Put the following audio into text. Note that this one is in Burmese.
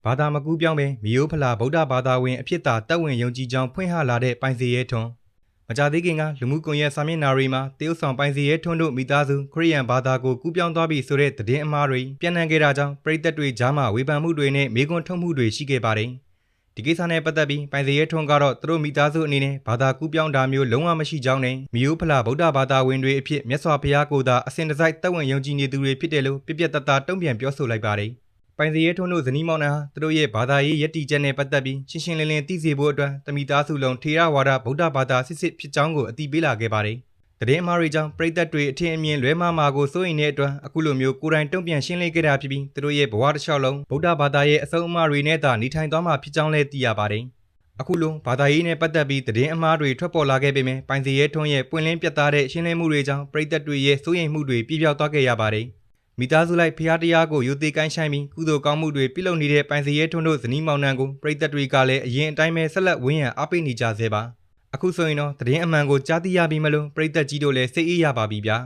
ဘာသာမကူးပြောင်းပင်မီယိုးဖလာဗုဒ္ဓဘာသာဝင်အဖြစ်သာတက်ဝင်ယုံကြည်ကြောင်းဖွင့်ဟလာတဲ့ပိုင်စီရဲထွန်းမကြသေးခင်ကလူမှုကွန်ရက်စာမျက်နှာတွေမှာတရုတ်ဆောင်ပိုင်စီရဲထွန်းတို့မိသားစုခရစ်ယာန်ဘာသာကိုကူးပြောင်းသွားပြီဆိုတဲ့သတင်းအမှားတွေပြန့်နှံ့ခဲ့တာကြောင့်ပြည်သက်တွေကြားမှာဝေဖန်မှုတွေနဲ့မေးခွန်းထုတ်မှုတွေရှိခဲ့ပါတယ်ဒီကိစ္စနဲ့ပတ်သက်ပြီးပိုင်စီရဲထွန်းကတော့သူတို့မိသားစုအနေနဲ့ဘာသာကူးပြောင်းတာမျိုးလုံးဝမရှိကြောင်းနဲ့မီယိုးဖလာဗုဒ္ဓဘာသာဝင်တွေအဖြစ်မြတ်စွာဘုရားကိုသာအစဉ်တစိုက်တက်ဝင်ယုံကြည်နေသူတွေဖြစ်တယ်လို့ပြပြတသားတုံ့ပြန်ပြောဆိုလိုက်ပါတယ်ပိုင်စီရဲထွန်းတို့ဇနီးမောင်နှံဟာသူတို့ရဲ့ဘာသာရေးယက်တီချက်နဲ့ပတ်သက်ပြီးရှင်းရှင်းလင်းလင်းသိစေဖို့အတွက်တမိသားစုလုံးထေရဝါဒဗုဒ္ဓဘာသာစစ်စစ်ဖြစ်ကြောင်းကိုအတည်ပြုလာခဲ့ပါတယ်။သတင်းအမှားတွေကြောင့်ပြည်သက်တွေအထင်အမြင်လွဲမှားမှာကိုစိုးရိမ်တဲ့အတွက်အခုလိုမျိုးကိုယ်တိုင်တုံ့ပြန်ရှင်းလင်းခဲ့တာဖြစ်ပြီးသူတို့ရဲ့ဘဝတစ်လျှောက်လုံးဗုဒ္ဓဘာသာရဲ့အဆုံးအမတွေနဲ့သာနေထိုင်သွားမှာဖြစ်ကြောင်းလည်းသိရပါတယ်။အခုလိုဘာသာရေးနဲ့ပတ်သက်ပြီးသတင်းအမှားတွေထွက်ပေါ်လာခဲ့ပေမဲ့ပိုင်စီရဲထွန်းရဲ့ပွင့်လင်းပြတ်သားတဲ့ရှင်းလင်းမှုတွေကြောင့်ပြည်သက်တွေရဲ့စိုးရိမ်မှုတွေပြပြောက်သွားခဲ့ရပါတယ်။မိသားစုလိုက်ဖျားတရားကိုယူသေးကိုင်းဆိုင်ပြီးကုသိုလ်ကောင်းမှုတွေပြုလုပ်နေတဲ့ပိုင်စီရဲထွန်းတို့ဇနီးမောင်နှံကိုပြည်သက်တွေကလည်းအရင်အတိုင်းပဲဆက်လက်ဝန်းရံအားပေးနေကြဆဲပါအခုဆိုရင်တော့သတင်းအမှန်ကိုကြားသိရပြီးမလို့ပြည်သက်ကြီးတို့လည်းစိတ်အေးရပါပြီဗျာ